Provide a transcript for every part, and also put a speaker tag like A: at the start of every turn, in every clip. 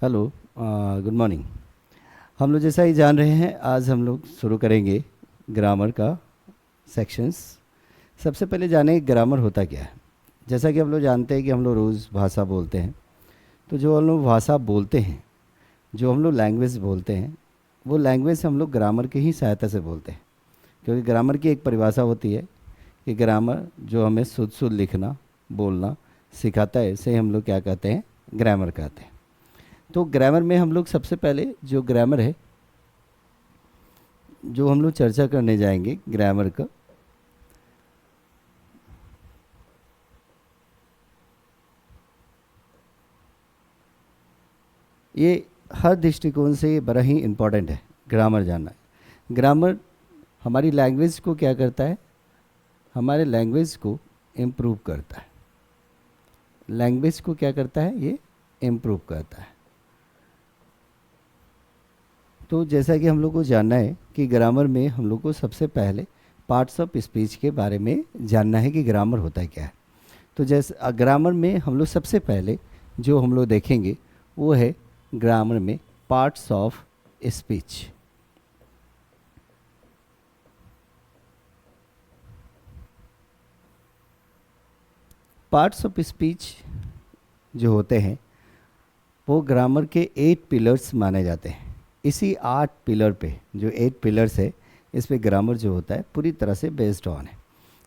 A: Hello. Good morning. हम लोग जैसा ही जान रहे हैं, आज हम लोग शुरू करेंगे ग्रामर का सेक्शंस। सबसे पहले जाने ग्रामर होता क्या है। जैसा कि हम लोग जानते हैं कि हम लोग रोज़ भाषा बोलते हैं, तो जो हम लोग भाषा बोलते हैं, जो हम लोग लैंग्वेज बोलते हैं, वो लैंग्वेज हम लोग ग्रामर की ही सहायता से बोलते हैं। क्योंकि ग्रामर की एक परिभाषा होती है कि ग्रामर जो हमें शुद्ध शुद्ध लिखना बोलना सिखाता है, इसे हम लोग क्या कहते हैं, ग्रामर कहते हैं। तो ग्रामर में हम लोग सबसे पहले जो ग्रामर है, जो हम लोग चर्चा करने जाएंगे ग्रामर का, ये हर दृष्टिकोण से ये बड़ा ही इम्पोर्टेंट है ग्रामर जानना। ग्रामर हमारी लैंग्वेज को क्या करता है, हमारे लैंग्वेज को इम्प्रूव करता है। लैंग्वेज को क्या करता है, ये इम्प्रूव करता है। तो जैसा कि हम लोग को जानना है कि ग्रामर में हम लोग को सबसे पहले पार्ट्स ऑफ स्पीच के बारे में जानना है कि ग्रामर होता क्या है। तो जैसे ग्रामर में हम लोग सबसे पहले जो हम लोग देखेंगे वो है ग्रामर में parts of speech. Parts of speech जो होते हैं वो ग्रामर के 8 पिलर्स माने जाते हैं। इसी 8 पिलर पे, जो 8 पिलर्स है, इस पे ग्रामर जो होता है पूरी तरह से बेस्ड ऑन है।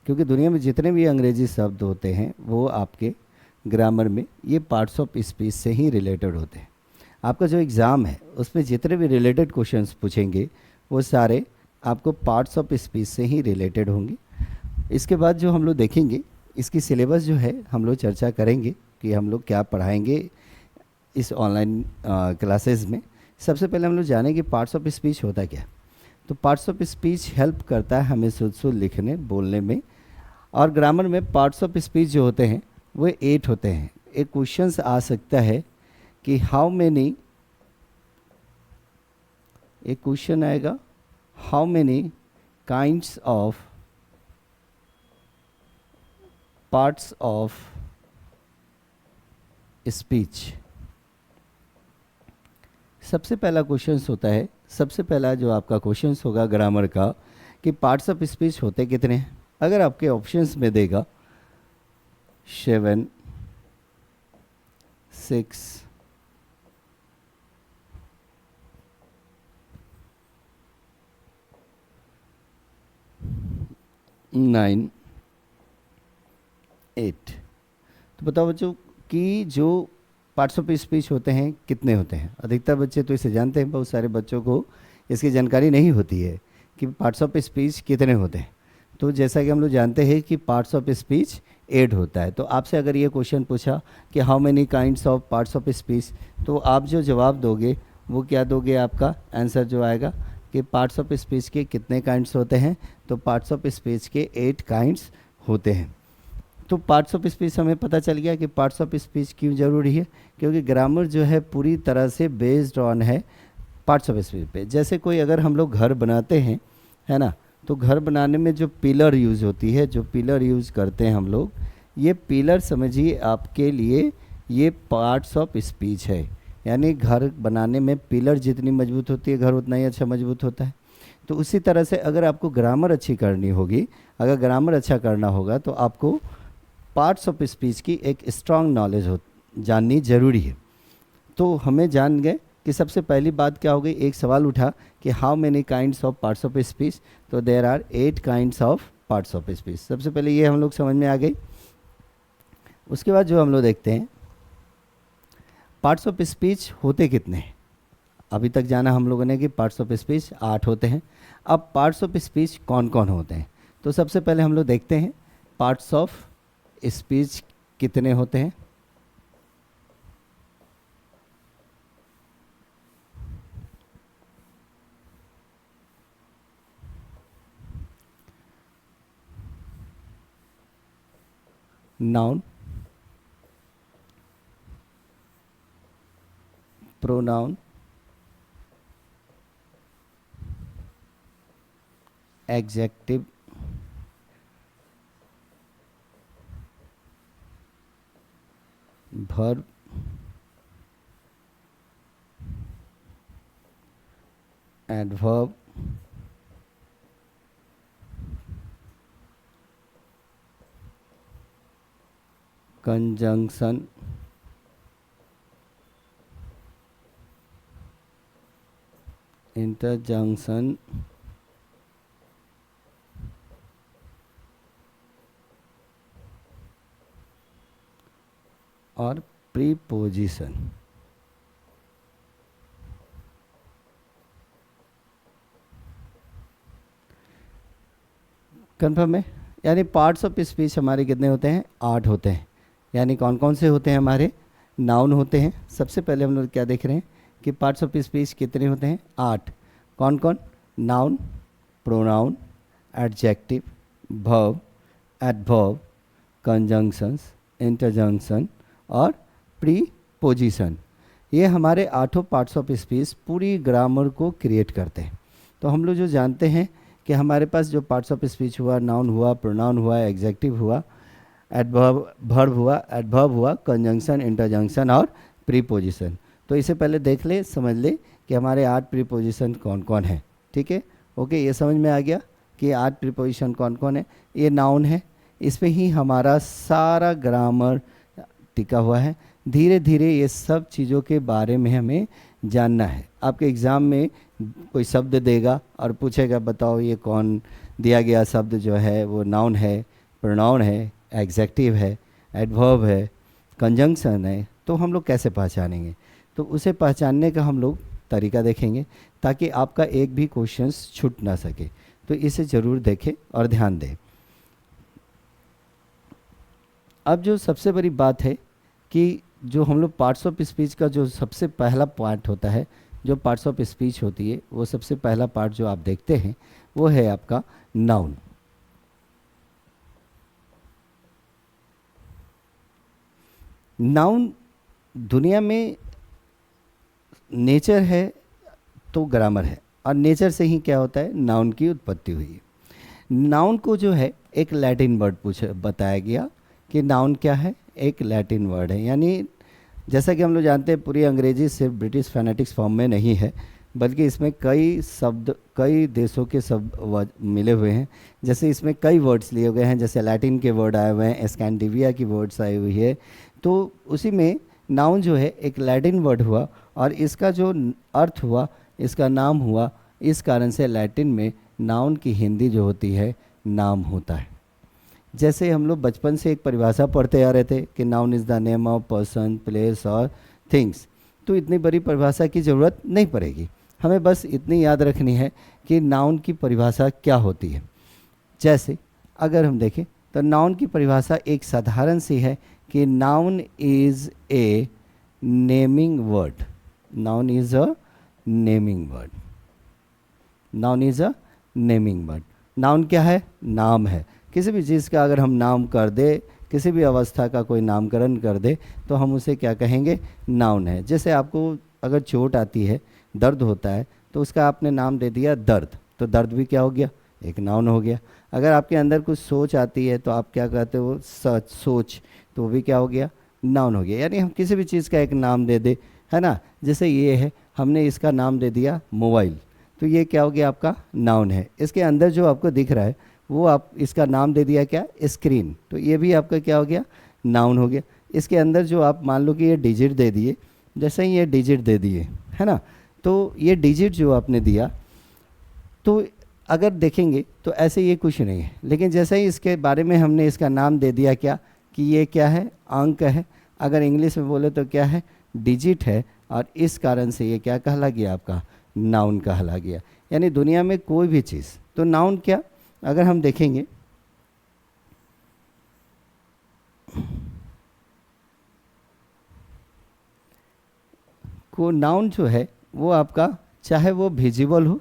A: क्योंकि दुनिया में जितने भी अंग्रेजी शब्द होते हैं वो आपके ग्रामर में ये पार्ट्स ऑफ स्पीच से ही रिलेटेड होते हैं। आपका जो एग्ज़ाम है उसमें जितने भी रिलेटेड क्वेश्चंस पूछेंगे वो सारे आपको पार्ट्स ऑफ स्पीच से ही रिलेटेड होंगे। इसके बाद जो हम लोग देखेंगे, इसकी सिलेबस जो है हम लोग चर्चा करेंगे कि हम लोग क्या पढ़ाएंगे इस ऑनलाइन क्लासेस में। सबसे पहले हम लोग जानेंगे पार्ट्स ऑफ स्पीच होता क्या है। तो पार्ट्स ऑफ स्पीच हेल्प करता है हमें शुद्ध शुद्ध लिखने बोलने में। और ग्रामर में पार्ट्स ऑफ स्पीच जो होते हैं वो 8 होते हैं। एक क्वेश्चन आ सकता है कि हाउ मेनी, एक क्वेश्चन आएगा, how many kinds of parts of speech. सबसे पहला क्वेश्चन होता है, सबसे पहला जो आपका क्वेश्चन होगा ग्रामर का कि पार्ट्स ऑफ स्पीच होते कितने हैं। अगर आपके ऑप्शंस में देगा 7, 6, 9, 8, तो बताओ बच्चों कि जो पार्ट्स ऑफ स्पीच होते हैं कितने होते हैं। अधिकतर बच्चे तो इसे जानते हैं, बहुत सारे बच्चों को इसकी जानकारी नहीं होती है कि पार्ट्स ऑफ स्पीच कितने होते हैं। तो जैसा कि हम लोग जानते हैं कि पार्ट्स ऑफ स्पीच 8 होता है। तो आपसे अगर ये क्वेश्चन पूछा कि how many kinds of parts of speech, तो आप जो जवाब दोगे वो क्या दोगे, आपका आंसर जो आएगा कि पार्ट्स ऑफ स्पीच के कितने काइंड्स होते हैं। तो पार्ट्स ऑफ स्पीच के 8 काइंड्स होते हैं। तो पार्ट्स ऑफ स्पीच हमें पता चल गया कि पार्ट्स ऑफ स्पीच क्यों ज़रूरी है, क्योंकि ग्रामर जो है पूरी तरह से बेस्ड ऑन है पार्ट्स ऑफ स्पीच पे। जैसे कोई अगर हम लोग घर बनाते हैं, है ना, तो घर बनाने में जो पिलर यूज़ होती है, जो पिलर यूज़ करते हैं हम लोग, ये पिलर समझिए आपके लिए ये पार्ट्स ऑफ स्पीच है। यानी घर बनाने में पिलर जितनी मजबूत होती है घर उतना ही अच्छा मजबूत होता है। तो उसी तरह से अगर आपको ग्रामर अच्छी करनी होगी, अगर ग्रामर अच्छा करना होगा तो आपको पार्ट्स ऑफ स्पीच की एक स्ट्रांग नॉलेज हो जाननी ज़रूरी है। तो हमें जान गए कि सबसे पहली बात क्या हो गई, एक सवाल उठा कि how many kinds of parts of speech. तो there are 8 kinds of parts of speech. सबसे पहले ये हम लोग समझ में आ गई। उसके बाद जो हम लोग देखते हैं पार्ट्स ऑफ स्पीच होते कितने हैं। अभी तक जाना हम लोगों ने कि पार्ट्स ऑफ स्पीच 8 होते हैं। अब पार्ट्स ऑफ स्पीच कौन कौन होते हैं, तो सबसे पहले हम लोग देखते हैं पार्ट्स ऑफ स्पीच कितने होते हैं। Noun, pronoun, adjective, verb, adverb, conjunction, interjection, और प्रीपोजिशन। कन्फर्म है? यानी पार्ट्स ऑफ स्पीच हमारे कितने होते हैं? 8 होते हैं। यानी कौन कौन से होते हैं हमारे? नाउन होते हैं। सबसे पहले हम लोग क्या देख रहे हैं कि पार्ट्स ऑफ स्पीच कितने होते हैं? 8। कौन कौन? Noun, pronoun, adjective, verb, adverb, conjunctions, interjection और प्रीपोजिशन। ये हमारे 8 पार्ट्स ऑफ स्पीच पूरी ग्रामर को क्रिएट करते हैं। तो हम लोग जो जानते हैं कि हमारे पास जो पार्ट्स ऑफ स्पीच हुआ, नाउन हुआ, प्रोनाउन हुआ, एग्जेक्टिव हुआ, एडवर्ब हुआ, कंजंक्शन, इंटरजंक्शन और प्रीपोजिशन। तो इसे पहले देख ले, समझ ले कि हमारे 8 प्रीपोजिशन कौन कौन है। ठीक है, ओके, ये समझ में आ गया कि 8 प्रीपोजिशन कौन कौन है। ये नाउन है, इसमें ही हमारा सारा ग्रामर टिका हुआ है। धीरे धीरे ये सब चीज़ों के बारे में हमें जानना है। आपके एग्ज़ाम में कोई शब्द देगा और पूछेगा बताओ ये कौन दिया गया शब्द जो है वो नाउन है, प्रोनाउन है, एग्जेक्टिव है, एडवर्ब है, कंजंक्शन है, तो हम लोग कैसे पहचानेंगे? तो उसे पहचानने का हम लोग तरीका देखेंगे ताकि आपका एक भी क्वेश्चन छूट ना सके। तो इसे ज़रूर देखें और ध्यान दें। अब जो सबसे बड़ी बात है कि जो हम लोग पार्ट्स ऑफ स्पीच का जो सबसे पहला पार्ट होता है, जो पार्ट्स ऑफ स्पीच होती है, वो सबसे पहला पार्ट जो आप देखते हैं वो है आपका नाउन। नाउन दुनिया में नेचर है तो ग्रामर है, और नेचर से ही क्या होता है? नाउन की उत्पत्ति हुई है। नाउन को जो है एक लैटिन वर्ड बताया गया कि नाउन क्या है? एक लैटिन वर्ड है। यानी जैसा कि हम लोग जानते हैं पूरी अंग्रेजी सिर्फ ब्रिटिश फोनेटिक्स फॉर्म में नहीं है, बल्कि इसमें कई शब्द, कई देशों के शब्द मिले हुए हैं। जैसे इसमें कई वर्ड्स लिए गए हैं, जैसे लैटिन के वर्ड आए हुए हैं, स्कैंडिनेविया की वर्ड्स आई हुई है। तो उसी में नाउन जो है एक लैटिन वर्ड हुआ और इसका जो अर्थ हुआ, इसका नाम हुआ। इस कारण से लैटिन में नाउन की हिंदी जो होती है नाम होता है। जैसे हम लोग बचपन से एक परिभाषा पढ़ते आ रहे थे कि noun is the name of person, place और थिंग्स। तो इतनी बड़ी परिभाषा की ज़रूरत नहीं पड़ेगी, हमें बस इतनी याद रखनी है कि नाउन की परिभाषा क्या होती है। जैसे अगर हम देखें तो नाउन की परिभाषा एक साधारण सी है कि noun is a naming word. Noun is a naming word. Noun is a naming word. Noun क्या है? नाम है। किसी भी चीज़ का अगर हम नाम कर दे, किसी भी अवस्था का कोई नामकरण कर दे, तो हम उसे क्या कहेंगे? नाउन है। जैसे आपको अगर चोट आती है, दर्द होता है, तो उसका आपने नाम दे दिया दर्द, तो दर्द भी क्या हो गया? एक नाउन हो गया। अगर आपके अंदर कुछ सोच आती है तो आप क्या कहते हो? सच, सोच, तो वो भी क्या हो गया? नाउन हो गया। यानी हम किसी भी चीज़ का एक नाम दे दे, है ना। जैसे ये है, हमने इसका नाम दे दिया मोबाइल, तो ये क्या हो गया? आपका नाउन है। इसके अंदर जो आपको दिख रहा है वो आप इसका नाम दे दिया क्या? स्क्रीन, तो ये भी आपका क्या हो गया? नाउन हो गया। इसके अंदर जो आप मान लो कि ये डिजिट दे दिए, जैसे ही ये डिजिट दे दिए, है ना, तो ये डिजिट जो आपने दिया, तो अगर देखेंगे तो ऐसे ये कुछ नहीं है। लेकिन जैसे ही इसके बारे में हमने इसका नाम दे दिया क्या, कि ये क्या है? अंक है। अगर इंग्लिश में बोले तो क्या है? डिजिट है। और इस कारण से ये क्या कहला गया? आपका नाउन कहला गया। यानी दुनिया में कोई भी चीज़, तो नाउन क्या, अगर हम देखेंगे को नाउन जो है वो आपका, चाहे वो विजिबल हो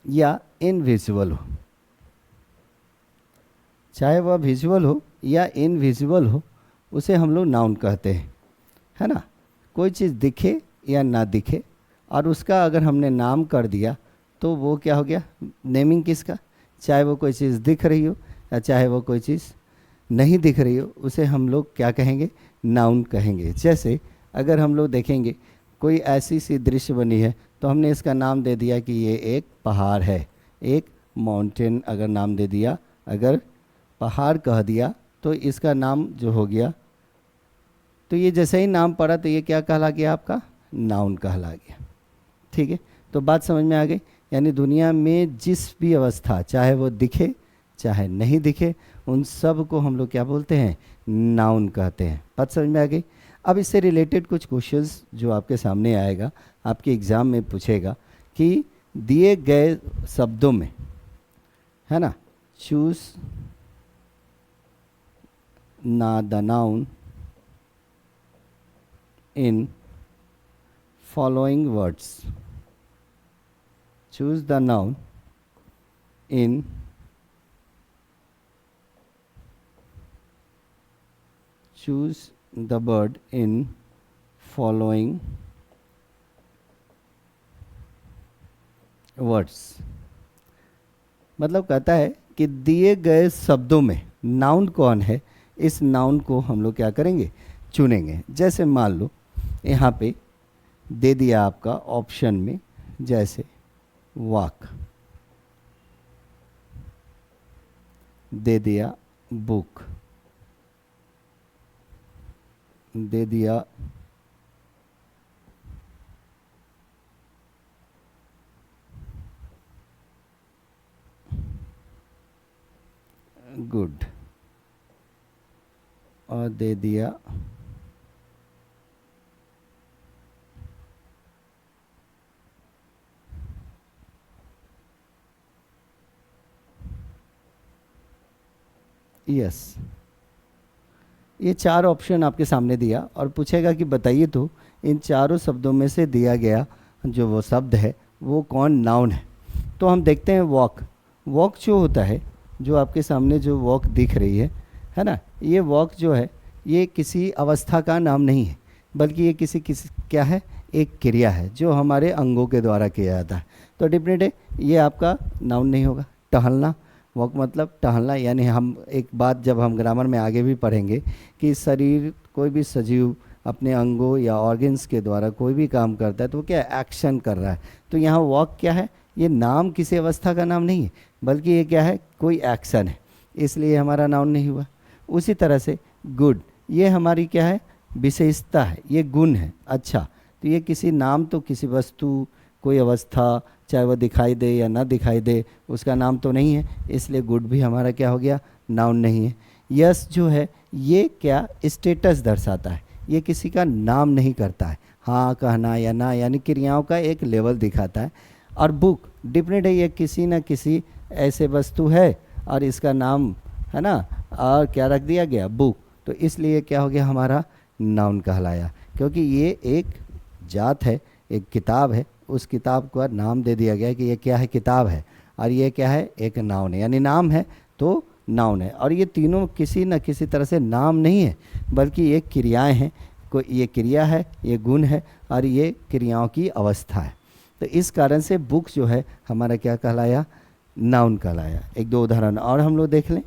A: या इनविजिबल हो, चाहे वह विजुअल हो या इनविजिबल हो, उसे हम लोग नाउन कहते हैं, है ना। कोई चीज़ दिखे या ना दिखे और उसका अगर हमने नाम कर दिया तो वो क्या हो गया? नेमिंग किसका? चाहे वो कोई चीज़ दिख रही हो या चाहे वो कोई चीज़ नहीं दिख रही हो, उसे हम लोग क्या कहेंगे? नाउन कहेंगे। जैसे अगर हम लोग देखेंगे कोई ऐसी सी दृश्य बनी है तो हमने इसका नाम दे दिया कि ये एक पहाड़ है, एक माउंटेन अगर नाम दे दिया, अगर पहाड़ कह दिया तो इसका नाम जो हो गया, तो ये जैसे ही नाम पड़ा तो ये क्या कहला गया, आपका नाउन कहला गया। ठीक है, तो बात समझ में आ गई। यानी दुनिया में जिस भी अवस्था, चाहे वो दिखे चाहे नहीं दिखे, उन सब को हम लोग क्या बोलते हैं, नाउन कहते हैं। बात समझ में आ गई। अब इससे रिलेटेड कुछ क्वेश्चंस जो आपके सामने आएगा, आपके एग्ज़ाम में पूछेगा कि दिए गए शब्दों में, है ना, चूज ना the noun in following words, choose the noun in choose the word in following words। मतलब कहता है कि दिए गए शब्दों में नाउन कौन है, इस नाउन को हम लोग क्या करेंगे, चुनेंगे। जैसे मान लो यहाँ पे दे दिया आपका ऑप्शन में, जैसे वॉक, दे दिया बुक, दे दिया गुड, और दे दिया यस। ये चार ऑप्शन आपके सामने दिया और पूछेगा कि बताइए तो इन चारों शब्दों में से दिया गया जो वो शब्द है वो कौन नाउन है। तो हम देखते हैं वॉक। वॉक जो होता है, जो आपके सामने जो वॉक दिख रही है ना, ये वॉक जो है ये किसी अवस्था का नाम नहीं है, बल्कि ये किसी क्या है, एक क्रिया है जो हमारे अंगों के द्वारा किया जाता है। तो डिफरेंट है, ये आपका नाउन नहीं होगा। टहलना, वॉक मतलब टहलना, यानी हम एक बात जब हम ग्रामर में आगे भी पढ़ेंगे कि शरीर, कोई भी सजीव अपने अंगों या ऑर्गन्स के द्वारा कोई भी काम करता है तो वो क्या एक्शन कर रहा है। तो यहाँ वॉक क्या है, ये नाम किसी अवस्था का नाम नहीं है, बल्कि ये क्या है, कोई एक्शन है, इसलिए हमारा नाउन नहीं हुआ। उसी तरह से गुड, ये हमारी क्या है, विशेषता है, ये गुण है। अच्छा, तो ये किसी नाम, तो किसी वस्तु, कोई अवस्था, चाहे वह दिखाई दे या ना दिखाई दे, उसका नाम तो नहीं है, इसलिए गुड भी हमारा क्या हो गया, नाउन नहीं है। यस जो है ये क्या, स्टेटस दर्शाता है, ये किसी का नाम नहीं करता है, हाँ कहना या ना, यानी क्रियाओं का एक लेवल दिखाता है। और बुक डिफरेंट है, ये किसी न किसी ऐसे वस्तु है और इसका नाम है ना, और क्या रख दिया गया, बुक, तो इसलिए क्या हो गया, हमारा नाउन कहलाया। क्योंकि ये एक जात है, एक किताब है, उस किताब का नाम दे दिया गया कि ये क्या है, किताब है, और ये क्या है, एक नाउन है, यानी नाम है तो नाउन है। और ये तीनों किसी न किसी तरह से नाम नहीं है, बल्कि ये क्रियाएं हैं, कोई ये क्रिया है, ये गुण है, और ये क्रियाओं की अवस्था है। तो इस कारण से बुक जो है हमारा क्या कहलाया, नाउन कहलाया। एक दो उदाहरण और हम लोग देख लें।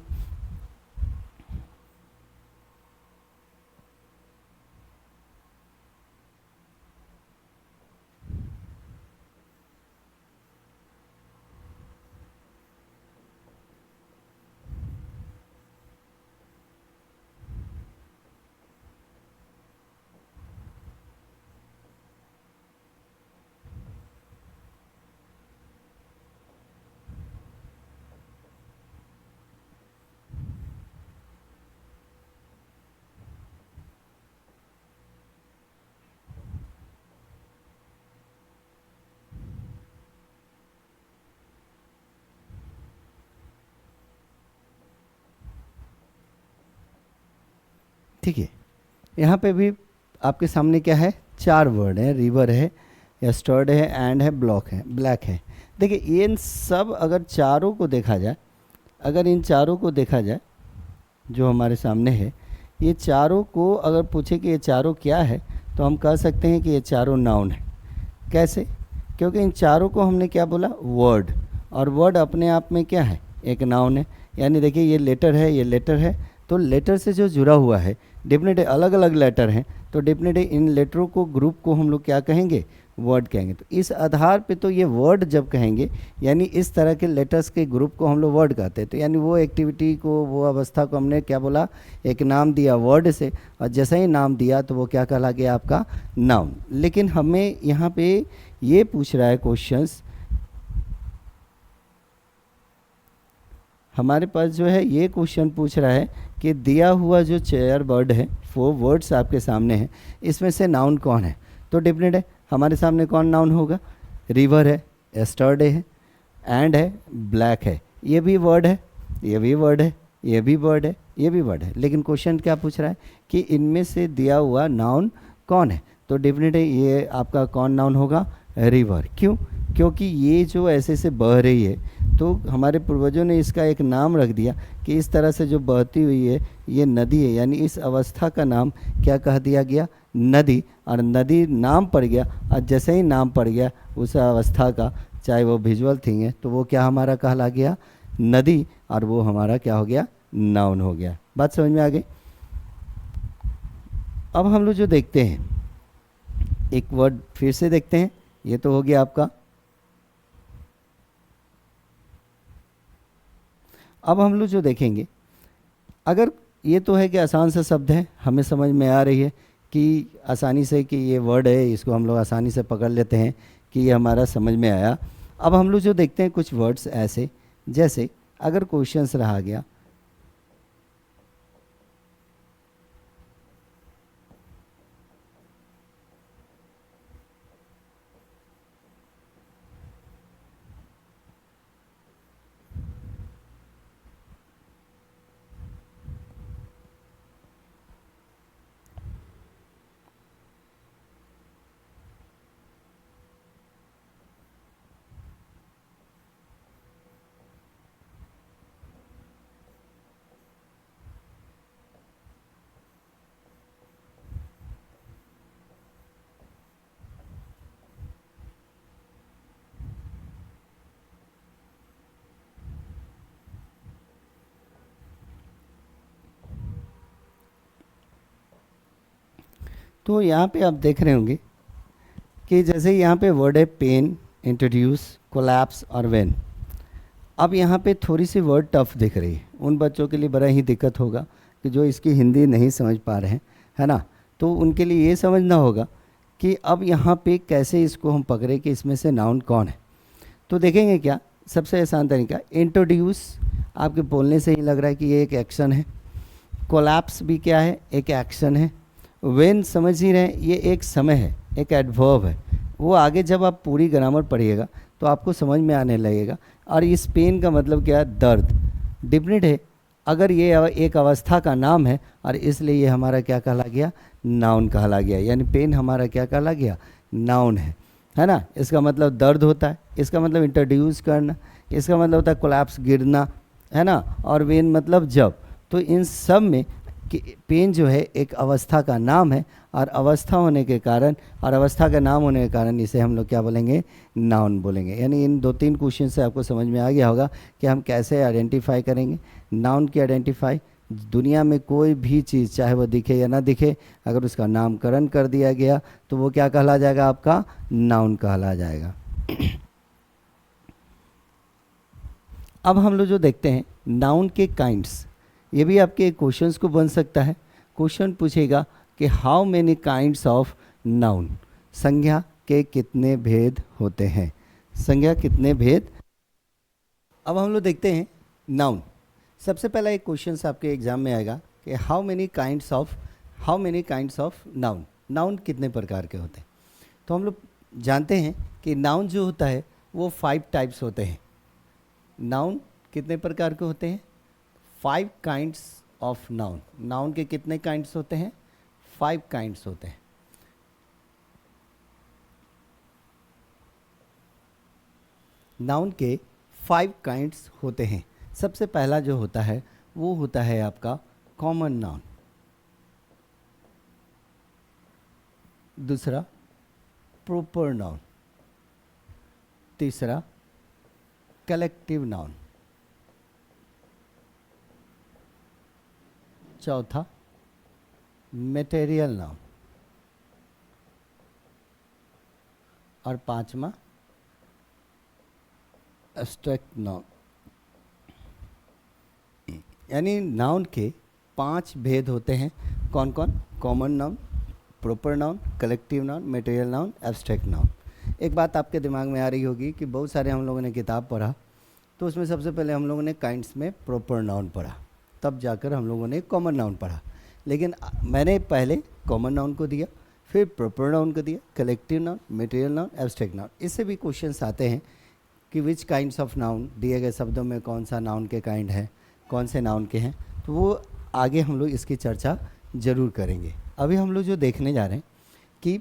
A: ठीक है, यहाँ पे भी आपके सामने क्या है, चार वर्ड है, रिवर है, या स्टर्ड है, एंड है, ब्लॉक है, ब्लैक है। देखिए इन सब अगर चारों को देखा जाए, अगर इन चारों को देखा जाए जो हमारे सामने है, ये चारों को अगर पूछे कि ये चारों क्या है, तो हम कह सकते हैं कि ये चारों नाउन है। कैसे? क्योंकि इन चारों को हमने क्या बोला, वर्ड, और वर्ड अपने आप में क्या है, एक नाउन है। यानी देखिए ये लेटर है, ये लेटर है, तो लेटर से जो जुड़ा हुआ है डेफिनेटली अलग अलग लेटर हैं, तो डेफिनेटली इन लेटरों को ग्रुप को हम लोग क्या कहेंगे, वर्ड कहेंगे। तो इस आधार पे तो ये वर्ड जब कहेंगे यानी इस तरह के लेटर्स के ग्रुप को हम लोग वर्ड कहते हैं। तो यानी वो एक्टिविटी को, वो अवस्था को हमने क्या बोला, एक नाम दिया वर्ड से, और जैसा ही नाम दिया तो वो क्या कहला गया, आपका नाउन। लेकिन हमें यहाँ पे ये पूछ रहा है क्वेश्चंस, हमारे पास जो है ये क्वेश्चन पूछ रहा है कि दिया हुआ जो चेयर वर्ड है, 4 वर्ड्स आपके सामने हैं, इसमें से नाउन कौन है। तो डेफिनेट है हमारे सामने कौन नाउन होगा, रिवर है, एस्टरडे है, एंड है, ब्लैक है, ये भी वर्ड है, ये भी वर्ड है, ये भी वर्ड है, ये भी वर्ड है। लेकिन क्वेश्चन क्या पूछ रहा है कि इनमें से दिया हुआ नाउन कौन है। तो डेफिनेट है ये आपका कौन नाउन होगा, रिवर। क्यों, क्योंकि ये जो ऐसे से बह रही है, तो हमारे पूर्वजों ने इसका एक नाम रख दिया कि इस तरह से जो बहती हुई है ये नदी है, यानी इस अवस्था का नाम क्या कह दिया गया, नदी। और नदी नाम पड़ गया, और जैसे ही नाम पड़ गया उस अवस्था का, चाहे वो विजुअल थिंग है, तो वो क्या हमारा कहला गया, नदी, और वो हमारा क्या हो गया, नाउन हो गया। बात समझ में आ गई। अब हम लोग जो देखते हैं, एक वर्ड फिर से देखते हैं, ये तो हो गया आपका। अब हम लोग जो देखेंगे, अगर ये तो है कि आसान सा शब्द है, हमें समझ में आ रही है कि आसानी से कि ये वर्ड है, इसको हम लोग आसानी से पकड़ लेते हैं कि ये हमारा समझ में आया। अब हम लोग जो देखते हैं कुछ वर्ड्स ऐसे, जैसे अगर क्वेश्चंस रहा गया, तो यहाँ पे आप देख रहे होंगे कि जैसे यहाँ पे वर्ड है पेन, इंट्रोड्यूस, कोलैप्स और वेन। अब यहाँ पे थोड़ी सी वर्ड टफ दिख रही है, उन बच्चों के लिए बड़ा ही दिक्कत होगा कि जो इसकी हिंदी नहीं समझ पा रहे हैं, है ना। तो उनके लिए ये समझना होगा कि अब यहाँ पे कैसे इसको हम पकड़े कि इसमें से नाउन कौन है। तो देखेंगे क्या, सबसे आसान तरीका, इंट्रोड्यूस आपके बोलने से ही लग रहा है कि ये एक एक्शन है। कोलैप्स भी क्या है, एक एक्शन है। वेन समझ ही रहे हैं, ये एक समय है, एक एडवर्ब है। वो आगे जब आप पूरी ग्रामर पढ़िएगा तो आपको समझ में आने लगेगा। और इस पेन का मतलब क्या है, दर्द। डिफरेंट है, अगर ये एक अवस्था का नाम है और इसलिए ये हमारा क्या कहला गया, नाउन कहला गया। यानी पेन हमारा क्या कहला गया, नाउन है ना। इसका मतलब दर्द होता है, इसका मतलब इंट्रोड्यूस करना, इसका मतलब होता है कोलैप्स, गिरना, है ना। और वेन मतलब जब। तो इन सब में कि पेन जो है एक अवस्था का नाम है, और अवस्था होने के कारण और अवस्था का नाम होने के कारण इसे हम लोग क्या बोलेंगे, नाउन बोलेंगे। यानी इन 2-3 क्वेश्चन से आपको समझ में आ गया होगा कि हम कैसे आइडेंटिफाई करेंगे नाउन की। आइडेंटिफाई, दुनिया में कोई भी चीज़ चाहे वो दिखे या ना दिखे, अगर उसका नामकरण कर दिया गया तो वो क्या कहला जाएगा, आपका नाउन कहला जाएगा। अब हम लोग जो देखते हैं नाउन के काइंड्स, ये भी आपके क्वेश्चंस को बन सकता है। क्वेश्चन पूछेगा कि how many kinds of noun, संज्ञा के कितने भेद होते हैं, संज्ञा कितने भेद। अब हम लोग देखते हैं नाउन। सबसे पहला एक क्वेश्चन आपके एग्जाम में आएगा कि how many kinds of noun, noun कितने प्रकार के होते हैं। तो हम लोग जानते हैं कि नाउन जो होता है वो 5 टाइप्स होते हैं। नाउन कितने प्रकार के होते हैं, 5 काइंड्स ऑफ नाउन। नाउन के कितने काइंड्स होते हैं, 5 काइंड्स होते हैं। नाउन के 5 काइंड्स होते हैं। सबसे पहला जो होता है वो होता है आपका कॉमन नाउन, दूसरा प्रॉपर नाउन, तीसरा कलेक्टिव नाउन, चौथा मटेरियल नाउन, और पांचवा एब्स्ट्रैक्ट नाउन। यानी नाउन के 5 भेद होते हैं। कौन कौन? Common noun, proper noun, collective noun, material noun, abstract noun. एक बात आपके दिमाग में आ रही होगी कि बहुत सारे हम लोगों ने किताब पढ़ा, तो उसमें सबसे पहले हम लोगों ने काइंड्स में प्रॉपर नाउन पढ़ा, तब जाकर हम लोगों ने कॉमन नाउन पढ़ा। लेकिन मैंने पहले कॉमन नाउन को दिया, फिर प्रॉपर नाउन को दिया, collective noun, material noun, abstract noun. इससे भी क्वेश्चंस आते हैं कि विच काइंड्स ऑफ नाउन, दिए गए शब्दों में कौन सा नाउन के काइंड है, कौन से नाउन के हैं, तो वो आगे हम लोग इसकी चर्चा ज़रूर करेंगे। अभी हम लोग जो देखने जा रहे हैं कि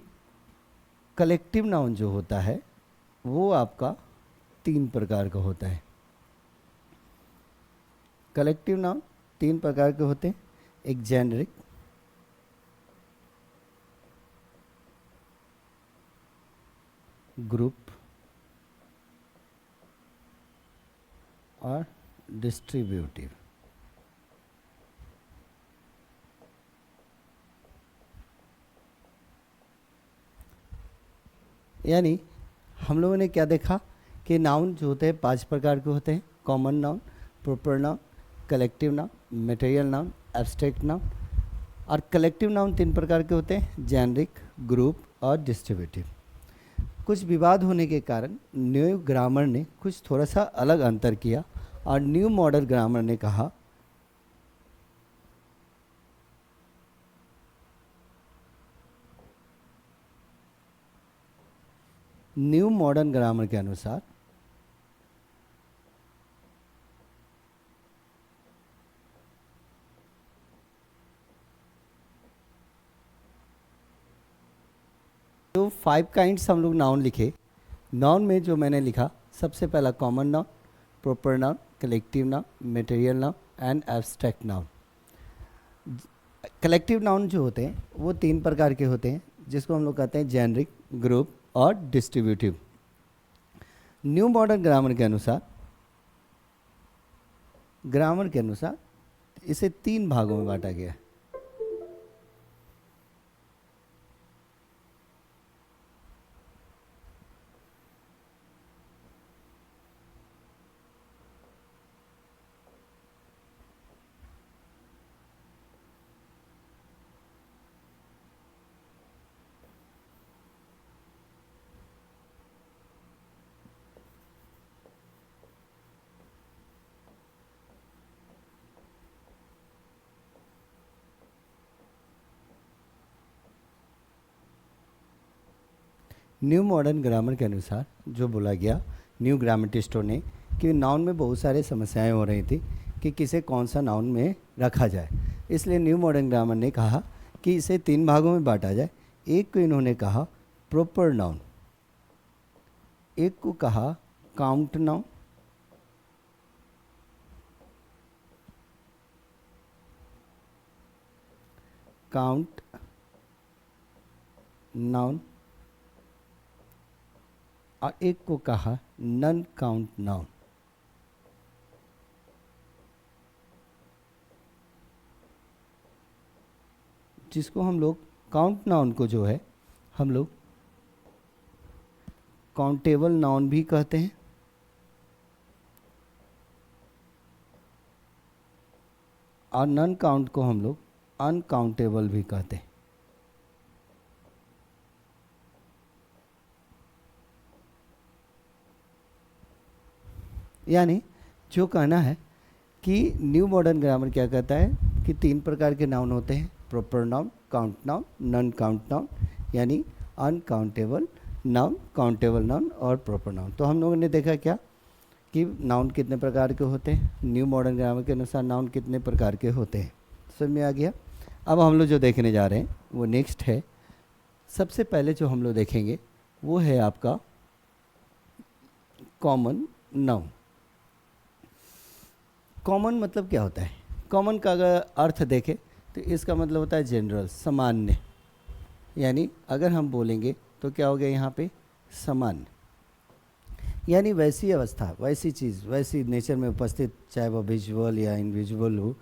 A: कलेक्टिव नाउन जो होता है वो आपका 3 प्रकार का होता है। कलेक्टिव नाउन 3 प्रकार के होते हैं। एक जेनरिक, ग्रुप और डिस्ट्रीब्यूटिव। यानी हम लोगों ने क्या देखा कि नाउन जो होते हैं 5 प्रकार के होते हैं। Common noun, proper noun, collective noun, material noun, abstract noun. और कलेक्टिव नाउन 3 प्रकार के होते हैं, जेनरिक, ग्रुप और डिस्ट्रीब्यूटिव। कुछ विवाद होने के कारण न्यू ग्रामर ने कुछ थोड़ा सा अलग अंतर किया, और न्यू मॉडर्न ग्रामर ने कहा न्यू मॉडर्न ग्रामर के अनुसार तो 5 काइंड्स हम लोग नाउन लिखे। नाउन में जो मैंने लिखा, सबसे पहला common noun, proper noun, collective noun, material noun and abstract noun. Collective noun जो होते हैं वो 3 प्रकार के होते हैं, जिसको हम लोग कहते हैं जेनरिक, ग्रुप और डिस्ट्रीब्यूटिव। न्यू मॉडर्न ग्रामर के अनुसार इसे 3 भागों में बांटा गया है। न्यू मॉडर्न ग्रामर के अनुसार जो बोला गया न्यू ग्रामेटिस्टों ने कि नाउन में बहुत सारे समस्याएं हो रही थी कि किसे कौन सा नाउन में रखा जाए, इसलिए न्यू मॉडर्न ग्रामर ने कहा कि इसे 3 भागों में बांटा जाए। एक को इन्होंने कहा प्रॉपर नाउन, एक को कहा काउंट नाउन, काउंट नाउन, और एक को कहा नन काउंट नाउन। जिसको हम लोग काउंट नाउन को जो है हम लोग काउंटेबल नाउन भी कहते हैं, और नन काउंट को हम लोग अनकाउंटेबल भी कहते हैं। यानी जो कहना है कि न्यू मॉडर्न ग्रामर क्या कहता है कि 3 प्रकार के नाउन होते हैं, proper noun, count noun, non count noun, यानी अनकाउंटेबल नाउन, काउंटेबल नाउन और प्रॉपर नाउन। तो हम लोगों ने देखा क्या कि नाउन कितने प्रकार के होते हैं, न्यू मॉडर्न ग्रामर के अनुसार नाउन कितने प्रकार के होते हैं, समझ में आ गया। अब हम लोग जो देखने जा रहे हैं वो नेक्स्ट है। सबसे पहले जो हम लोग देखेंगे वो है आपका कॉमन नाउन। कॉमन मतलब क्या होता है? कॉमन का अगर अर्थ देखें तो इसका मतलब होता है जनरल, सामान्य। यानी अगर हम बोलेंगे तो क्या हो गया यहाँ पे, सामान्य। यानी वैसी अवस्था, वैसी चीज़, वैसी नेचर में उपस्थित, चाहे वह विजुअल या इनविजुअल हो,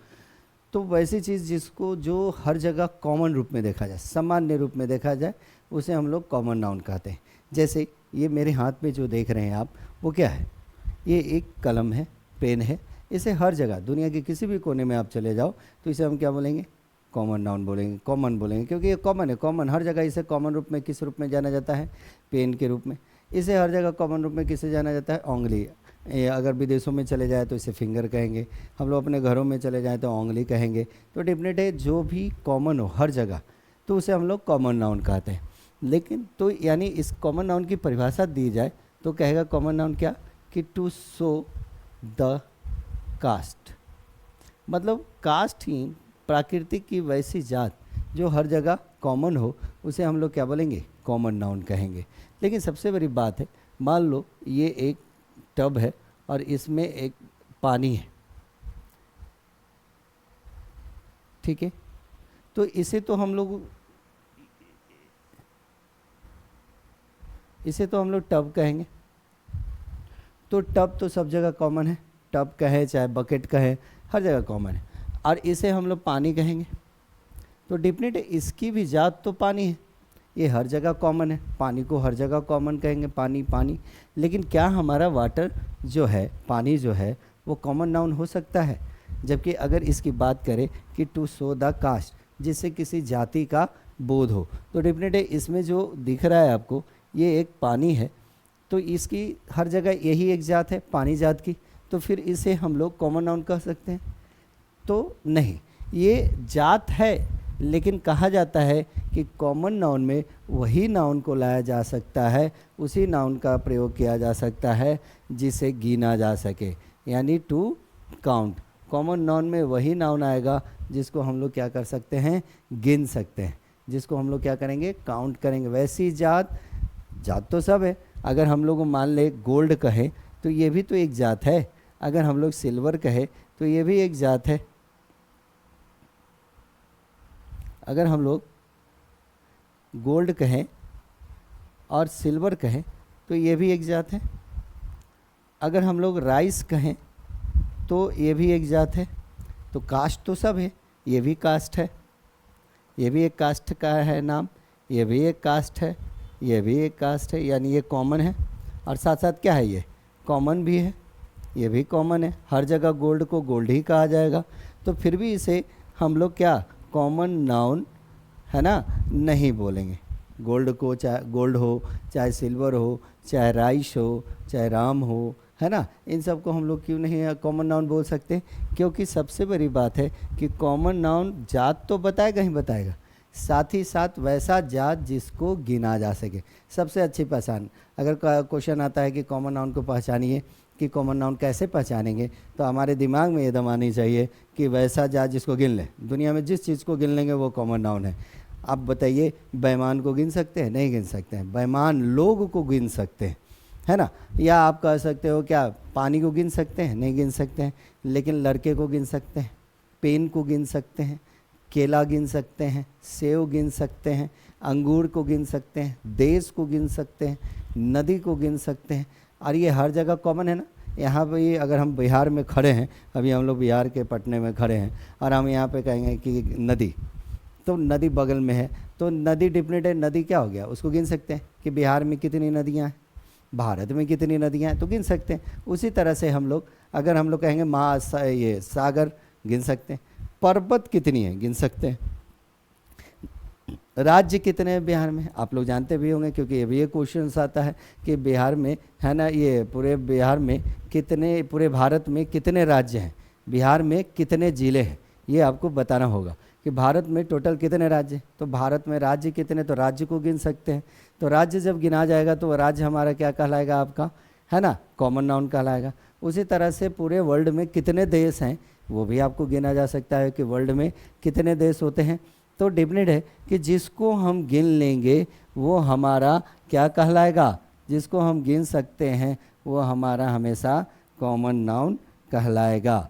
A: तो वैसी चीज़ जिसको जो हर जगह कॉमन रूप में देखा जाए, सामान्य रूप में देखा जाए, उसे हम लोग कॉमन नाउन कहते हैं। जैसे ये मेरे हाथ में जो देख रहे हैं आप, वो क्या है? ये एक कलम है, पेन है। इसे हर जगह दुनिया के किसी भी कोने में आप चले जाओ तो इसे हम क्या बोलेंगे? कॉमन नाउन बोलेंगे, कॉमन बोलेंगे, क्योंकि ये कॉमन है। कॉमन हर जगह इसे कॉमन रूप में किस रूप में जाना जाता है? पेन के रूप में। इसे हर जगह कॉमन रूप में किसे जाना जाता है? उंगली। अगर विदेशों में चले जाए तो इसे फिंगर कहेंगे, हम लोग अपने घरों में चले जाएँ तो उंगली कहेंगे। तो डेफिनेट है जो भी कॉमन हो हर जगह, तो उसे हम लोग कॉमन नाउन कहते हैं। लेकिन तो यानी इस कॉमन नाउन की परिभाषा दी जाए तो कहेगा कॉमन नाउन क्या? कि टू शो द कास्ट, मतलब कास्ट ही प्राकृतिक की वैसी जात जो हर जगह कॉमन हो, उसे हम लोग क्या बोलेंगे? कॉमन नाउन कहेंगे। लेकिन सबसे बड़ी बात है, मान लो ये एक टब है और इसमें एक पानी है, ठीक है? तो इसे तो हम लोग टब कहेंगे। तो टब तो सब जगह कॉमन है, टब कहे चाहे बकेट कहे, हर जगह कॉमन है। और इसे हम लोग पानी कहेंगे, तो डेफिनेट इसकी भी जात तो पानी है, ये हर जगह कॉमन है। पानी को हर जगह कॉमन कहेंगे, पानी पानी। लेकिन क्या हमारा वाटर जो है, पानी जो है, वो कॉमन नाउन हो सकता है? जबकि अगर इसकी बात करें कि टू शो द कास्ट, जिससे किसी जाति का बोध हो, तो डेफिनेट इसमें जो दिख रहा है आपको, ये एक पानी है, तो इसकी हर जगह यही एक जात है, पानी जात की। तो फिर इसे हम लोग कॉमन नाउन कह सकते हैं? तो नहीं, ये जात है, लेकिन कहा जाता है कि कॉमन नाउन में वही नाउन को लाया जा सकता है, उसी नाउन का प्रयोग किया जा सकता है जिसे गिना जा सके, यानी टू काउंट। कॉमन नाउन में वही नाउन आएगा जिसको हम लोग क्या कर सकते हैं? गिन सकते हैं, जिसको हम लोग क्या करेंगे? काउंट करेंगे। वैसी जात, जात तो सब है। अगर हम लोग मान ले गोल्ड कहे तो ये भी तो एक जात है, अगर हम लोग सिल्वर कहे तो ये भी एक जात है, अगर हम लोग गोल्ड कहें और सिल्वर कहें तो ये भी एक जात है, अगर हम लोग राइस कहें तो ये भी एक जात है। तो कास्ट तो सब है, ये भी कास्ट है, ये भी एक कास्ट का है नाम, ये भी एक कास्ट है, ये भी एक कास्ट है, यानी ये कॉमन है। और साथ साथ क्या है? ये कॉमन भी है, ये भी कॉमन है। हर जगह गोल्ड को गोल्ड ही कहा जाएगा, तो फिर भी इसे हम लोग क्या कॉमन नाउन है ना नहीं बोलेंगे। गोल्ड को चाहे गोल्ड हो, चाहे सिल्वर हो, चाहे राइस हो, चाहे राम हो, है ना, इन सब को हम लोग क्यों नहीं कॉमन नाउन बोल सकते? क्योंकि सबसे बड़ी बात है कि कॉमन नाउन जात तो बताएगा ही बताएगा, साथ ही साथ वैसा जात जिसको गिना जा सके। सबसे अच्छी पहचान, अगर क्वेश्चन आता है कि कॉमन नाउन को पहचानिए, कि कॉमन नाउन कैसे पहचानेंगे, तो हमारे दिमाग में ये दम आनी चाहिए कि वैसा जात जिसको गिन ले। दुनिया में जिस चीज़ को गिन लेंगे वो कॉमन नाउन है। आप बताइए, बेईमान को गिन सकते हैं? नहीं गिन सकते हैं। बेईमान लोग को गिन सकते हैं, है ना। या आप कह सकते हो क्या पानी को गिन सकते हैं? नहीं गिन सकते हैं। लेकिन लड़के को गिन सकते हैं, पेन को गिन सकते हैं, केला गिन सकते हैं, सेब गिन सकते हैं, अंगूर को गिन सकते हैं, देश को गिन सकते हैं, नदी को गिन सकते हैं। और ये हर जगह कॉमन है ना। यहाँ पे अगर हम बिहार में खड़े हैं, अभी हम लोग बिहार के पटने में खड़े हैं, और हम यहाँ पे कहेंगे कि नदी, तो नदी बगल में है, तो नदी डिफरेंट है, नदी क्या हो गया? उसको गिन सकते हैं कि बिहार में कितनी नदियाँ हैं, भारत में कितनी नदियाँ हैं, तो गिन सकते हैं। उसी तरह से हम लोग अगर हम लोग कहेंगे ये सागर, गिन सकते हैं। पर्वत कितनी है? गिन सकते हैं। राज्य कितने हैं बिहार में? आप लोग जानते भी होंगे, क्योंकि ये भी एक क्वेश्चन आता है कि बिहार में, है ना, ये पूरे बिहार में कितने, पूरे भारत में कितने राज्य हैं, बिहार में कितने ज़िले हैं, ये आपको बताना होगा कि भारत में टोटल कितने राज्य हैं। तो भारत में राज्य कितने, तो राज्य को गिन सकते हैं। तो राज्य जब गिना जाएगा तो राज्य हमारा क्या कहलाएगा? आपका, है ना, कॉमन नाउन कहलाएगा। उसी तरह से पूरे वर्ल्ड में कितने देश हैं, वो भी आपको गिना जा सकता है कि वर्ल्ड में कितने देश होते हैं। तो डेफिनेट है कि जिसको हम गिन लेंगे वो हमारा क्या कहलाएगा? जिसको हम गिन सकते हैं वो हमारा हमेशा कॉमन नाउन कहलाएगा।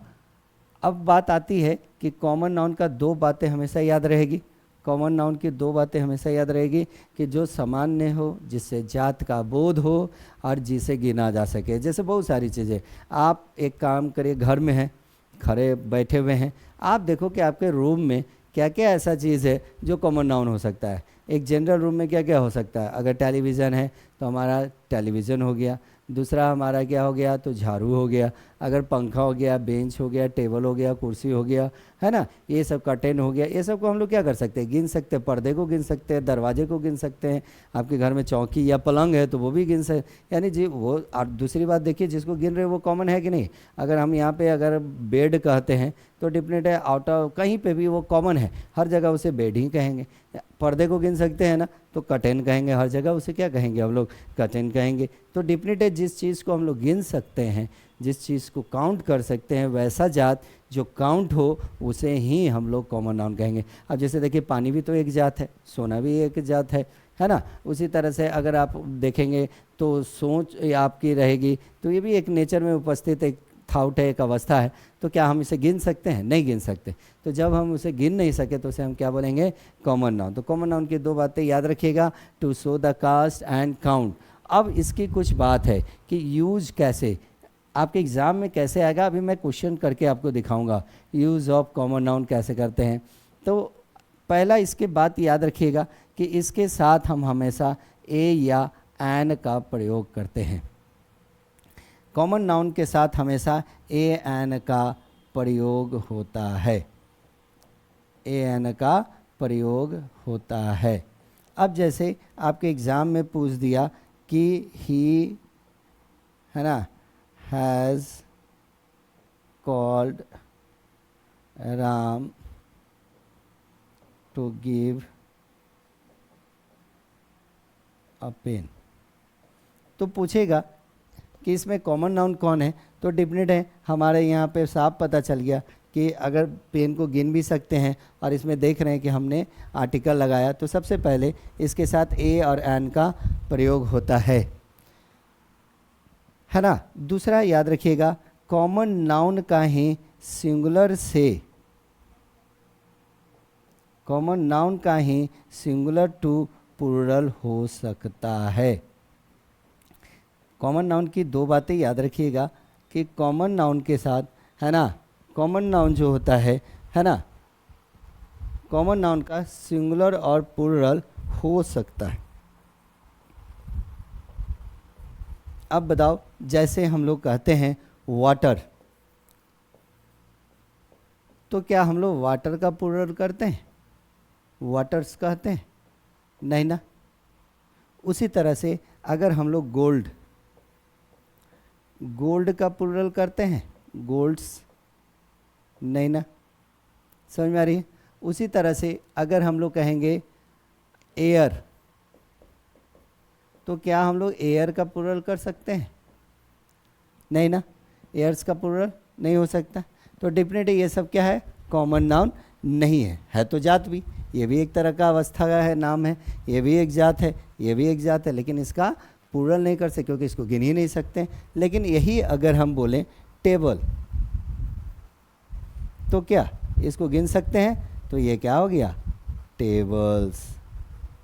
A: अब बात आती है कि कॉमन नाउन का दो बातें हमेशा याद रहेगी। कॉमन नाउन की दो बातें हमेशा याद रहेगी कि जो सामान्य हो, जिससे जात का बोध हो, और जिसे गिना जा सके। जैसे बहुत सारी चीज़ें, आप एक काम करिए, घर में है खड़े बैठे हुए हैं। आप देखो कि आपके रूम में क्या क्या ऐसा चीज़ है जो कॉमन नाउन हो सकता है। एक जनरल रूम में क्या क्या हो सकता है, अगर टेलीविज़न है तो हमारा टेलीविज़न हो गया, दूसरा हमारा क्या हो गया, तो झाड़ू हो गया, अगर पंखा हो गया, बेंच हो गया, टेबल हो गया, कुर्सी हो गया, है ना, ये सब कर्टेन हो गया। ये सब को हम लोग क्या कर सकते हैं, गिन सकते हैं, पर्दे को गिन सकते हैं, दरवाजे को गिन सकते हैं, आपके घर में चौकी या पलंग है तो वो भी गिन सकते, यानी जी वो। और दूसरी बात देखिए, जिसको गिन रहे वो कॉमन है कि नहीं। अगर हम यहाँ पे अगर बेड कहते हैं तो डिफिनेट है, आउट ऑफ कहीं पे भी वो कॉमन है, हर जगह उसे बेड ही कहेंगे। पर्दे को गिन सकते हैं ना, तो कर्टेन कहेंगे, हर जगह उसे क्या कहेंगे हम लोग, कर्टेन कहेंगे। तो डिफिनेट है, जिस चीज़ को हम लोग गिन सकते हैं, जिस चीज़ को काउंट कर सकते हैं, वैसा जात जो काउंट हो उसे ही हम लोग कॉमन नाउन कहेंगे। अब जैसे देखिए, पानी भी तो एक जात है, सोना भी एक जात है ना। उसी तरह से अगर आप देखेंगे तो सोच आपकी रहेगी, तो ये भी एक नेचर में उपस्थित एक थाउट है, एक अवस्था है। तो क्या हम इसे गिन सकते हैं, नहीं गिन सकते। तो जब हम उसे गिन नहीं सके तो उसे हम क्या बोलेंगे, कॉमन नाउन। तो कॉमन नाउन की दो बातें याद रखिएगा, to show the cast and count. अब इसकी कुछ बात है कि यूज कैसे आपके एग्ज़ाम में कैसे आएगा, अभी मैं क्वेश्चन करके आपको दिखाऊंगा यूज़ ऑफ कॉमन नाउन कैसे करते हैं। तो पहला इसके बात याद रखिएगा कि इसके साथ हम हमेशा ए या एन का प्रयोग करते हैं। कॉमन नाउन के साथ हमेशा ए एन का प्रयोग होता है, ए एन का प्रयोग होता है। अब जैसे आपके एग्ज़ाम में पूछ दिया कि ही, है ना, has called Ram to give a pen, तो पूछेगा कि इसमें कॉमन नाउन कौन है। तो डिफिनेट है, हमारे यहाँ पे साफ पता चल गया कि अगर पेन को गिन भी सकते हैं और इसमें देख रहे हैं कि हमने आर्टिकल लगाया, तो सबसे पहले इसके साथ ए और एन का प्रयोग होता है ना। दूसरा याद रखिएगा, कॉमन नाउन का ही सिंगुलर से, कॉमन नाउन का ही सिंगुलर टू प्लूरल हो सकता है। कॉमन नाउन की दो बातें याद रखिएगा कि कॉमन नाउन के साथ, है ना, कॉमन नाउन जो होता है ना, कॉमन नाउन का सिंगुलर और प्लूरल हो सकता है। अब बताओ, जैसे हम लोग कहते हैं वाटर, तो क्या हम लोग वाटर का प्लूरल करते हैं, वाटर्स कहते हैं, नहीं ना। उसी तरह से अगर हम लोग गोल्ड, गोल्ड का प्लूरल करते हैं, गोल्ड्स, नहीं ना। समझ में आ रही है। उसी तरह से अगर हम लोग कहेंगे एयर, तो क्या हम लोग एयर का प्लूरल कर सकते हैं, नहीं ना। एयर्स का प्लूरल नहीं हो सकता। तो डेफिनेटली ये सब क्या है, कॉमन नाउन नहीं है तो जात भी, ये भी एक तरह का अवस्था का है, नाम है, ये भी एक जात है, ये भी एक जात है, लेकिन इसका प्लूरल नहीं कर सकते क्योंकि इसको गिन ही नहीं सकते। लेकिन यही अगर हम बोलें टेबल, तो क्या इसको गिन सकते हैं, तो ये क्या हो गया, टेबल्स।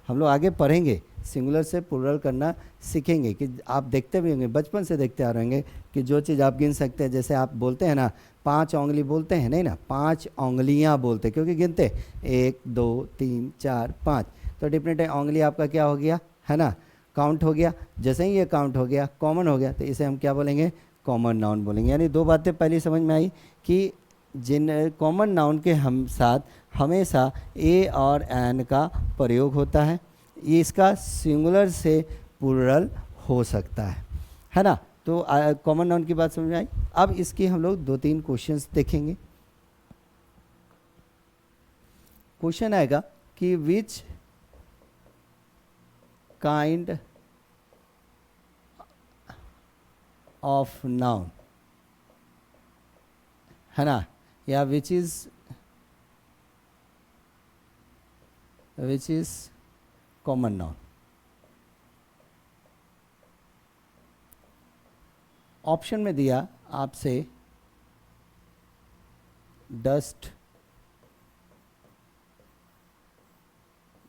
A: हम लोग आगे पढ़ेंगे, सिंगुलर से प्लूरल करना सीखेंगे, कि आप देखते भी होंगे, बचपन से देखते आ रहे होंगे कि जो चीज़ आप गिन सकते हैं, जैसे आप बोलते हैं ना 5 उंगली बोलते हैं, नहीं ना, 5 उंगलियां बोलते हैं, क्योंकि गिनते 1 2 3 4 5, तो डिफरेंट है, उंगली आपका क्या हो गया, है ना, काउंट हो गया। जैसे ही ये काउंट हो गया, कॉमन हो गया, तो इसे हम क्या बोलेंगे, कॉमन नाउन बोलेंगे। यानी दो बातें पहले समझ में आई कि जिन कॉमन नाउन के हम साथ हमेशा ए और एन का प्रयोग होता है, ये इसका सिंगुलर से प्लूरल हो सकता है ना। तो कॉमन नाउन की बात समझ में आई। अब इसकी हम लोग 2-3 क्वेश्चंस देखेंगे। क्वेश्चन आएगा कि विच काइंड ऑफ नाउन, है ना, या which is common noun. Option में दिया आपसे dust,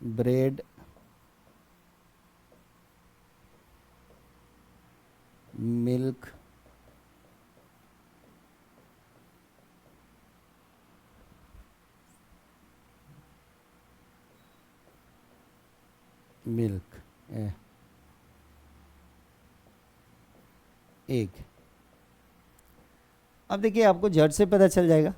A: bread, milk, milk, egg. अब देखिए आपको झट से पता चल जाएगा,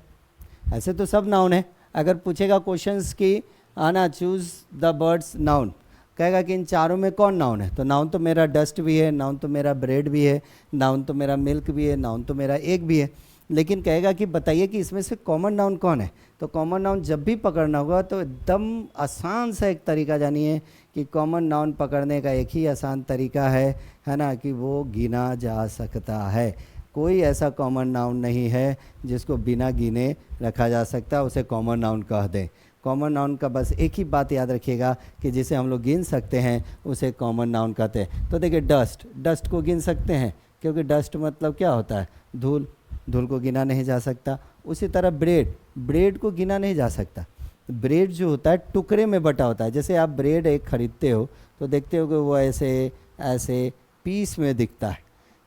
A: ऐसे तो सब नाउन है। अगर पूछेगा क्वेश्चंस की आना चूज द बर्ड्स नाउन, कहेगा कि इन चारों में कौन नाउन है, तो नाउन तो मेरा डस्ट भी है, नाउन तो मेरा ब्रेड भी है, नाउन तो मेरा मिल्क भी है, नाउन तो मेरा एग भी है। लेकिन कहेगा कि बताइए कि इसमें से कॉमन नाउन कौन है। तो कॉमन नाउन जब भी पकड़ना होगा तो एकदम आसान सा एक तरीका जानिए कि कॉमन नाउन पकड़ने का एक ही आसान तरीका है ना, कि वो गिना जा सकता है। कोई ऐसा कॉमन नाउन नहीं है जिसको बिना गिने रखा जा सकता, उसे कॉमन नाउन कह दें। कॉमन नाउन का बस एक ही बात याद रखिएगा कि जिसे हम लोग गिन सकते हैं उसे कॉमन नाउन कहते हैं। तो देखिए डस्ट, डस्ट को गिन सकते हैं क्योंकि डस्ट मतलब क्या होता है, धूल, धूल को गिना नहीं जा सकता। उसी तरह ब्रेड, ब्रेड को गिना नहीं जा सकता। ब्रेड जो होता है टुकड़े में बटा होता है। जैसे आप ब्रेड एक खरीदते हो तो देखते हो कि वो ऐसे ऐसे पीस में दिखता है,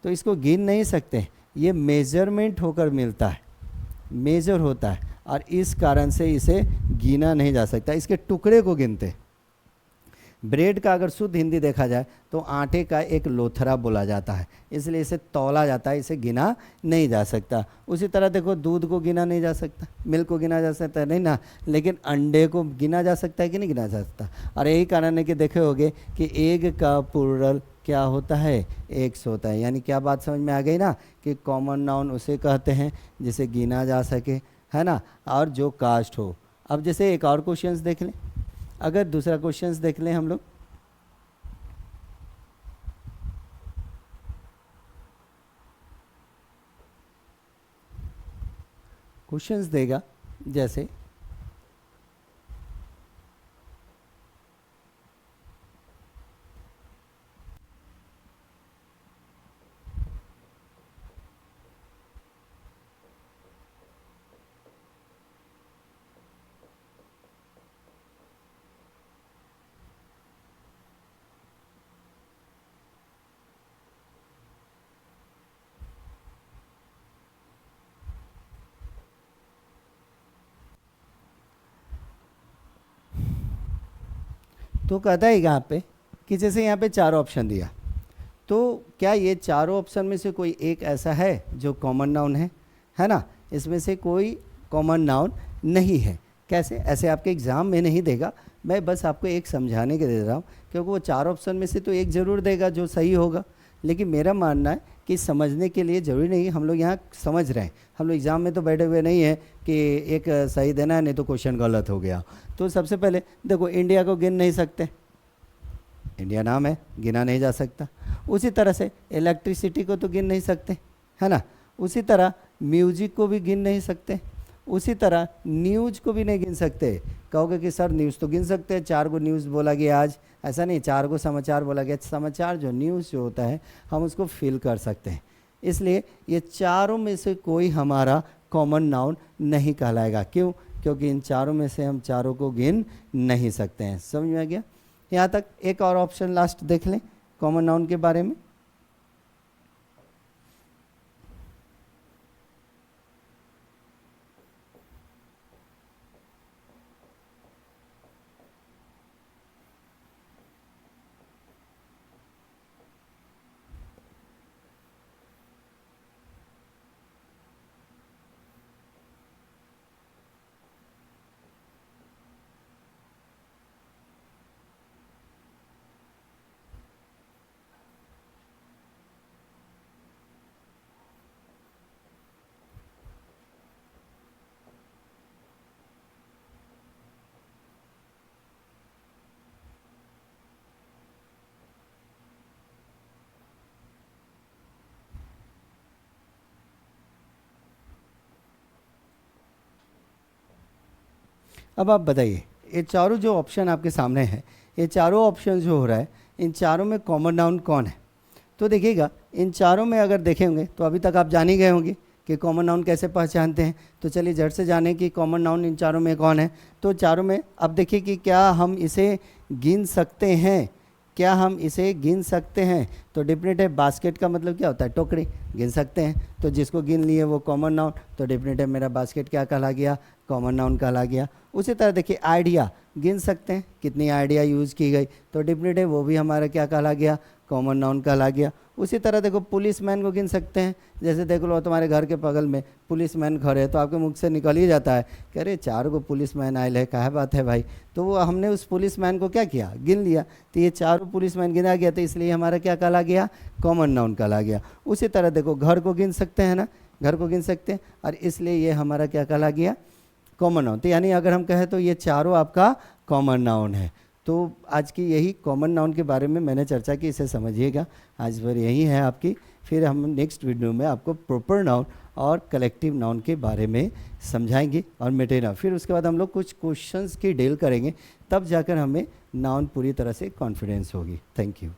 A: तो इसको गिन नहीं सकते। ये मेजरमेंट होकर मिलता है, मेजर होता है, और इस कारण से इसे गिना नहीं जा सकता, इसके टुकड़े को गिनते हैं। ब्रेड का अगर शुद्ध हिंदी देखा जाए तो आटे का एक लोथरा बोला जाता है, इसलिए इसे तौला जाता है, इसे गिना नहीं जा सकता। उसी तरह देखो दूध को गिना नहीं जा सकता, मिल्क को गिना जा सकता है नहीं ना, लेकिन अंडे को गिना जा सकता है कि नहीं गिना जा सकता। और यही कारण है कि देखे होगे कि एग का प्लूरल क्या होता है, एग्स होता है। यानी क्या बात समझ में आ गई ना, कि कॉमन नाउन उसे कहते हैं जिसे गिना जा सके, है ना, और जो कास्ट हो। अब जैसे एक और क्वेश्चंस देख लें, अगर दूसरा क्वेश्चंस देख लें हम लोग, क्वेश्चंस देगा जैसे तो कहता है यहाँ पे कि जैसे यहाँ पे चार ऑप्शन दिया, तो क्या ये चारों ऑप्शन में से कोई एक ऐसा है जो कॉमन नाउन है ना। इसमें से कोई कॉमन नाउन नहीं है। कैसे, ऐसे आपके एग्ज़ाम में नहीं देगा, मैं बस आपको एक समझाने के दे रहा हूँ, क्योंकि वो चार ऑप्शन में से तो एक ज़रूर देगा जो सही होगा। लेकिन मेरा मानना है कि समझने के लिए ज़रूरी नहीं हम लोग यहाँ समझ रहे हैं, हम लोग एग्ज़ाम में तो बैठे हुए नहीं है कि एक सही देना है नहीं तो क्वेश्चन गलत हो गया। तो सबसे पहले देखो इंडिया को गिन नहीं सकते, इंडिया नाम है, गिना नहीं जा सकता। उसी तरह से इलेक्ट्रिसिटी को तो गिन नहीं सकते, है ना। उसी तरह म्यूजिक को भी गिन नहीं सकते। उसी तरह न्यूज को भी नहीं गिन सकते। कहोगे कि सर न्यूज़ तो गिन सकते हैं, 4 गो न्यूज़ बोला गया आज, ऐसा नहीं, 4 गो समाचार बोला गया। समाचार जो न्यूज़ जो होता है हम उसको फिल कर सकते हैं। इसलिए ये चारों में से कोई हमारा कॉमन नाउन नहीं कहलाएगा। क्यों? क्योंकि इन चारों में से हम चारों को गिन नहीं सकते हैं। समझ में आ गया? यहाँ तक एक और ऑप्शन लास्ट देख लें कॉमन नाउन के बारे में। अब आप बताइए ये चारों जो ऑप्शन आपके सामने है, ये चारों ऑप्शन जो हो रहा है, इन चारों में कॉमन नाउन कौन है। तो देखिएगा इन चारों में अगर देखेंगे तो अभी तक आप जान ही गए होंगे कि कॉमन नाउन कैसे पहचानते हैं। तो चलिए झट से जाने कि कॉमन नाउन इन चारों में कौन है। तो चारों में अब देखिए कि क्या हम इसे गिन सकते हैं, क्या हम इसे गिन सकते हैं। तो डेफिनेट है बास्केट का मतलब क्या होता है, टोकरी, गिन सकते हैं। तो जिसको गिन लिए वो कॉमन नाउन, तो डेफिनेट है मेरा बास्केट क्या कहला गया, कॉमन नाउन कहला गया। उसी तरह देखिए आइडिया गिन सकते हैं कितनी आइडिया यूज़ की गई, तो डिफिनेटिव वो भी हमारा क्या कहला गया, कॉमन नाउन कहला गया। उसी तरह देखो पुलिसमैन को गिन सकते हैं, जैसे देख लो तुम्हारे घर के बगल में पुलिसमैन खड़े हैं तो आपके मुख से निकल ही जाता है कि अरे 4 गो पुलिसमैन आयल है, क्या बात है भाई। तो वो हमने उस पुलिसमैन को क्या किया, गिन लिया, तो ये 4 पुलिसमैन गिना गया, तो इसलिए हमारा क्या कहला गया, कॉमन नाउन कहला गया। उसी तरह देखो घर को गिन सकते हैं ना, घर को गिन सकते हैं, और इसलिए ये हमारा क्या कहला गया, कॉमन नाउन। तो यानी अगर हम कहें तो ये चारों आपका कॉमन नाउन है। तो आज की यही कॉमन नाउन के बारे में मैंने चर्चा की, इसे समझिएगा। आज भर यही है आपकी, फिर हम नेक्स्ट वीडियो में आपको प्रॉपर नाउन और कलेक्टिव नाउन के बारे में समझाएंगे और मेटेना। फिर उसके बाद हम लोग कुछ क्वेश्चंस की डील करेंगे, तब जाकर हमें नाउन पूरी तरह से कॉन्फिडेंस होगी। Thank you.